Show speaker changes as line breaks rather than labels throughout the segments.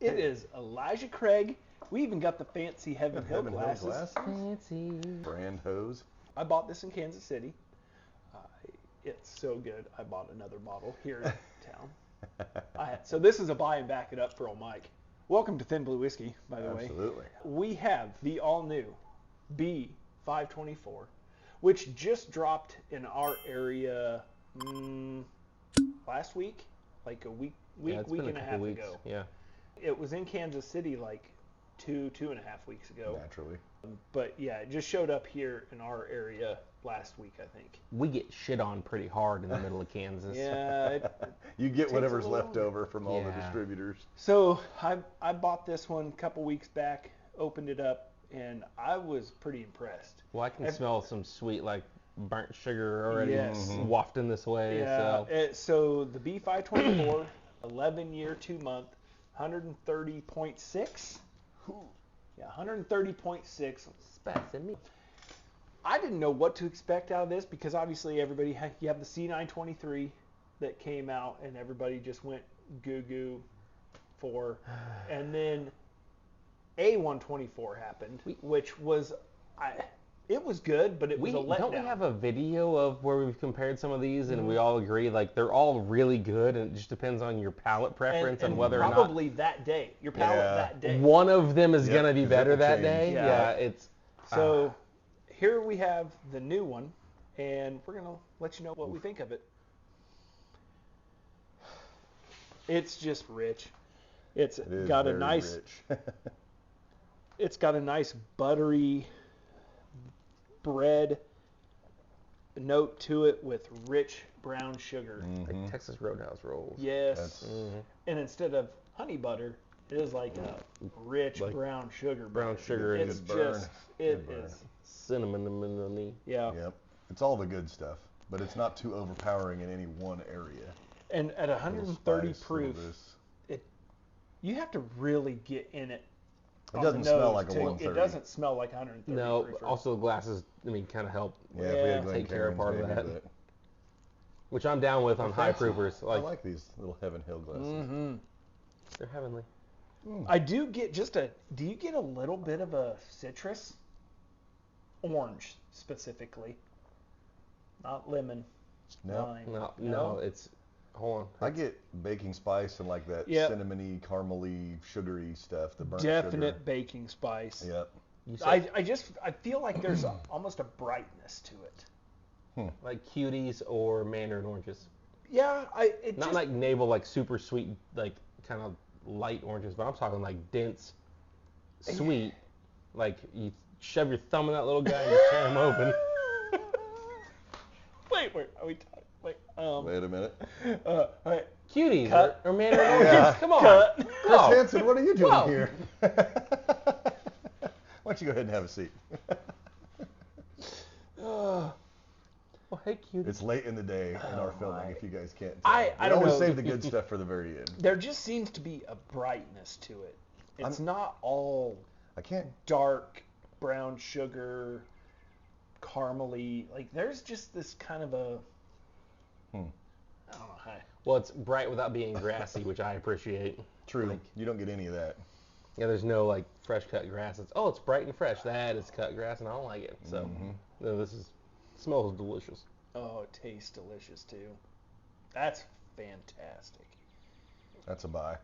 It is Elijah Craig. We even got the fancy Heaven Hill glasses.
Fancy.
Brand hose.
I bought this in Kansas City. It's so good. I bought another bottle here in town. So this is a buy and back it up for old Mike. Welcome to Thin Blue Whiskey, by the way.
Absolutely.
We have the all-new B524, which just dropped in our area last week, like a week and a half ago.
Yeah.
It was in Kansas City like two and a half weeks ago.
Naturally.
But yeah, it just showed up here in our area last week, I think.
We get shit on pretty hard in the middle of Kansas.
Yeah.
You get whatever's
a little
left over from all the distributors.
So I bought this one a couple weeks back, opened it up, and I was pretty impressed.
Well, I can smell some sweet, like, burnt sugar already
Yes.
wafting this way.
Yeah.
So.
So the B524, 11-year, 2-month, 130.6. Yeah, 130.6.
Specimen.
I didn't know what to expect out of this because obviously you have the C923 that came out and everybody just went goo for, and then A124 happened, which was it was good, but it was a letdown.
Don't we have a video of where we've compared some of these and we all agree like they're all really good and it just depends on your palate preference and whether or not
probably that day your palate that day.
One of them is gonna be better that day.
Yeah.
It's
so. Here we have the new one, and we're gonna let you know what we think of it. It's just rich. It's got a nice. It's got a nice buttery bread note to it with rich brown sugar.
like Texas Roadhouse rolls.
Yes. And instead of honey butter, it is like a rich brown sugar.
Brown sugar and
it's just it is
cinnamon.
Yeah.
Yep. It's all the good stuff, but it's not too overpowering in any one area.
And at 130 proof, you have to really get in it.
It doesn't smell like a 130.
It doesn't smell like 130
No,
proof.
also the glasses, kind of help take care of part of that. Which I'm down with on high proofers.
I like these little Heaven Hill glasses.
They're heavenly.
I do get do you get a little bit of a citrus? Orange, specifically. Not lemon.
No.
No, it's, hold on.
I get baking spice and like that cinnamony, caramely, sugary stuff. The burnt
Definite
sugar.
baking spice.
Yep.
I feel like there's almost a brightness to it.
Like cuties or mandarin oranges.
Yeah,
Not like navel, like super sweet, like kind of light oranges, but I'm talking like dense, sweet, like you shove your thumb in that little guy and you tear him open.
Wait, are we talking?
Wait a minute.
All right.
Cuties
Cut.
or mandarin oranges. Come on.
Cut.
Chris Hansen, what are you doing here? Why don't you go ahead and have a seat?
Well, hey, cutie.
It's late in the day in our filming, if you guys can't tell.
I
We
don't
always
know.
save the good stuff for the very end.
There just seems to be a brightness to it. It's not all
I can't.
dark brown sugar, caramely. Like there's just this kind of a. I don't know.
Well, it's bright without being grassy, which I appreciate.
True. You don't get any of that.
Yeah, there's no like fresh cut grass. It's bright and fresh. That is cut grass, and I don't like it. So, no, smells delicious.
Oh, it tastes delicious too. That's fantastic.
That's a buy.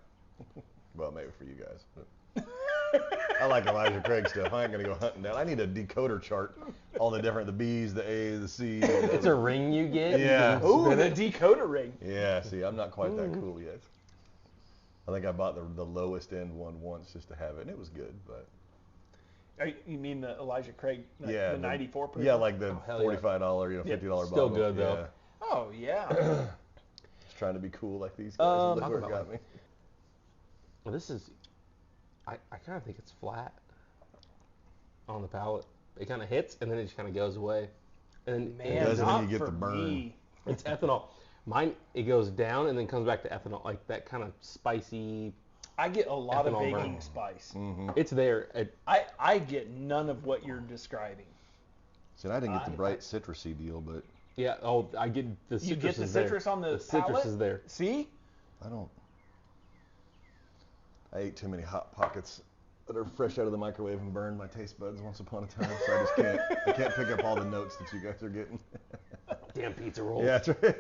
Well, maybe for you guys. But I like Elijah Craig stuff. I ain't gonna go hunting down. I need a decoder chart. All the different, the B's, the A, the C.
It's a ring you get.
Yeah.
Ooh, the decoder ring.
Yeah. See, I'm not quite that cool yet. I think I bought the lowest end one once just to have it, and it was good, but.
You mean the Elijah Craig,
the
94 proof?
Yeah, like the $45, $50
Still
bottle.
good, though.
Yeah.
Oh, yeah.
Just trying to be cool like these guys. Look where it got me.
Well, this is, I kind of think it's flat on the palate. It kind of hits, and then it just kind of goes away. And
Man,
it doesn't
not
mean you get
for
the burn.
me.
It's ethanol. Mine, it goes down and then comes back to ethanol, like that kind of spicy.
I get a lot of
Ethanol
baking
burn.
spice.
It's there.
I get none of what you're describing.
See, I didn't get the bright citrusy deal, but
Yeah. I get the citrus.
You get the
is there.
citrus on the
citrus
palate?
is there.
See?
I I ate too many Hot Pockets that are fresh out of the microwave and burned my taste buds once upon a time, so I just can't pick up all the notes that you guys are getting.
Damn pizza rolls.
Yeah, that's right.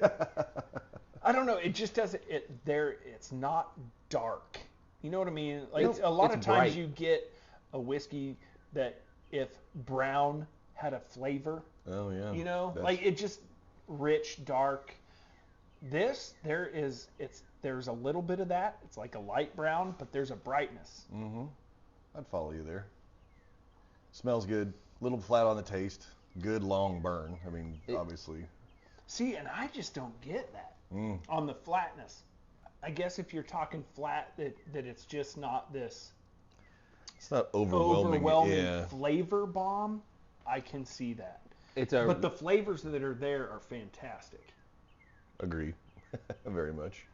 I don't know. It just doesn't. It's not dark. You know what I mean? Like
Nope,
a lot
it's
of times
bright.
you get a whiskey that if brown had a flavor,
Oh yeah.
you know,
That's-
like it just rich, dark. There's a little bit of that. It's like a light brown, but there's a brightness.
Mm-hmm. I'd follow you there. Smells good. Little flat on the taste. Good long burn. I mean, obviously.
See, and I just don't get that
Mm.
on the flatness. I guess if you're talking flat, that it's just not this
It's not overwhelming. Yeah.
flavor bomb. I can see that.
But
But the flavors that are there are fantastic.
Agree. Very much.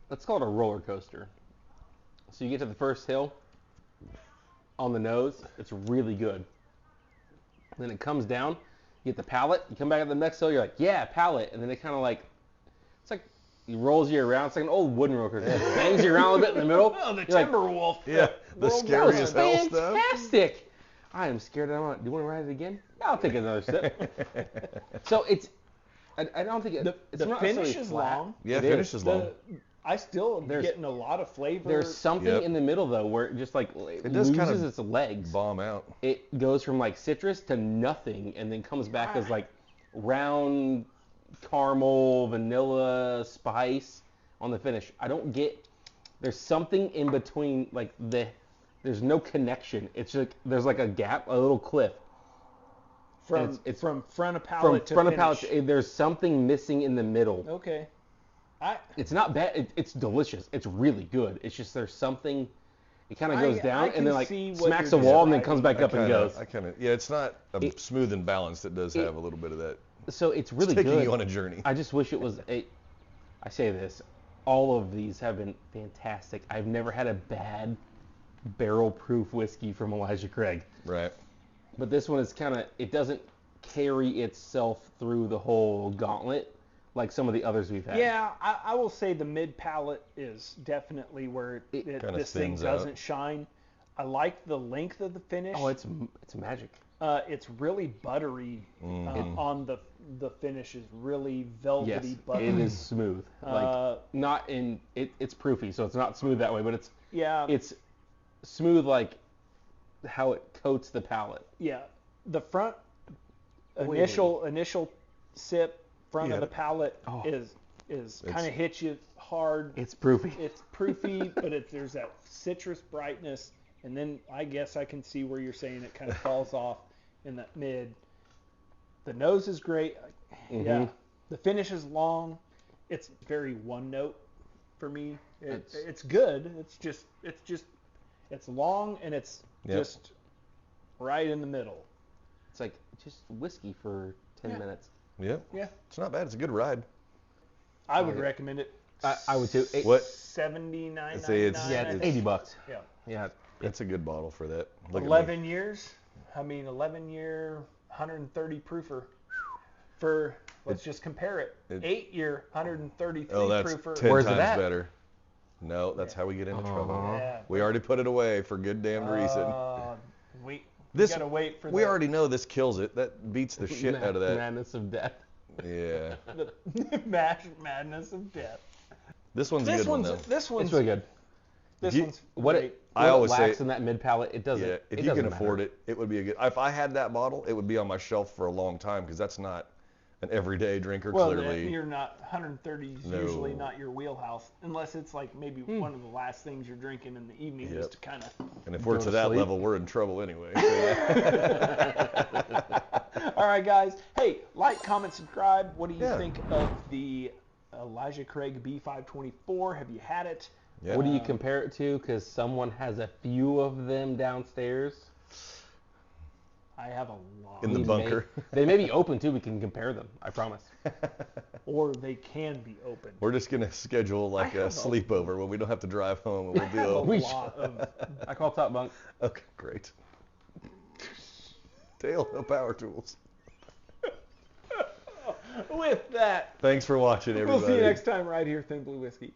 let's call it a roller coaster. So you get to the first hill on the nose, it's really good. Then it comes down, you get the palate, you come back at the next hill, you're like, yeah, palate, and then it kind of like, it's like, it rolls you around, it's like an old wooden roller coaster, it bangs you around a little bit in the middle.
Oh, the
You're like,
Timberwolf.
Yeah, the
World
scary
War.
as hell stuff.
fantastic. I am scared. Do you want to ride it again? Yeah, I'll take another sip. So it's, I don't think it's
The
not
finish
necessarily
is
flat.
long.
Yeah,
It
finish is long.
I still am
There's-
getting a lot of flavor.
There's something
Yep.
in the middle though where it just like
It does
loses
kind of
its legs.
Bomb out.
It goes from like citrus to nothing and then comes back as like round caramel, vanilla, spice on the finish. I don't get, there's something in between, like there's no connection. It's like there's like a gap, a little cliff.
from
it's-
from front of
From
palate to
front of
finish.
palate, there's something missing in the middle.
Okay.
It's not bad. It's delicious. It's really good. It's just there's something. It kind of goes
I
down
can
and then like
see what
smacks
you're
a wall and then
describing.
comes back up and goes.
Yeah, it's not smooth and balanced. It does have a little bit of that.
So it's really
It's taking
good.
you on a journey.
I just wish it was a. I say this, all of these have been fantastic. I've never had a bad barrel-proof whiskey from Elijah Craig,
Right.
but this one is kind of. It doesn't carry itself through the whole gauntlet like some of the others we've had.
Yeah, I will say the mid palate is definitely where
kinda
this thing
thins out.
doesn't shine. I like the length of the finish.
Oh, it's magic.
It's really buttery on the finish is really velvety
Yes,
buttery.
it is smooth. Like not in it's proofy, so it's not smooth that way, but it's smooth like how it coats the palate.
Yeah, the front
Wait.
initial sip front
Yeah.
of the palate
Oh.
is kind of hits you hard.
It's proofy.
It's proofy, but there's that citrus brightness, and then I guess I can see where you're saying it kind of falls off in that mid. The nose is great. Yeah, the finish is long. It's very one note for me. It's good. It's long and it's
Yep.
just right in the middle.
It's like just whiskey for 10 minutes.
Yeah.
Yeah,
It's not bad. It's a good ride.
I would recommend it.
I would too.
What?
$79.99.
I'd say it's-
Yeah, it's $80.
Yeah.
Yeah.
That's a good bottle for that. Look at me.
11 years. 11-year, 130 proofer. For let's just compare it. 8-year, 133
Oh, that's
proofer.
10
Where's it
times
at?
better. No, that's how we get into trouble.
Yeah.
We already put it away for good damned reason.
We
This
gotta wait for
we
the,
already know this kills it. That beats the shit out of that.
Madness of death.
Yeah.
the madness of death.
This one's a
This
good one
one's
though.
this one's
It's really good.
this
You-
one's
What
great.
it
I
what
always
it
say-
lacks in that mid palate, it doesn't.
Yeah,
it
if you
doesn't
can
matter.
afford it, it would be a good. If I had that bottle, it would be on my shelf for a long time because that's not an everyday drinker.
Well,
clearly,
you're not 130 is
No.
usually not your wheelhouse unless it's like maybe one of the last things you're drinking in the evening
Yep.
just to kind of.
and if we're
go
to
to
that
sleep.
level, we're in trouble anyway. So, yeah.
All right, guys. Hey, like, comment, subscribe. What do you
Yeah.
think of the Elijah Craig B524? Have you had it?
Yeah.
What do you compare it to? Because someone has a few of them downstairs.
I have a lot.
In the
We
bunker.
They may be open too. We can compare them. I promise.
Or they can be open.
We're just gonna schedule like a
have a-
sleepover when we don't have to drive home and we'll
I have a
do.
We
lot of.
I call top bunk.
Okay, great. Dale, no power tools.
With that,
Thanks for watching, everybody.
we'll see you next time right here, Thin Blue Whiskey.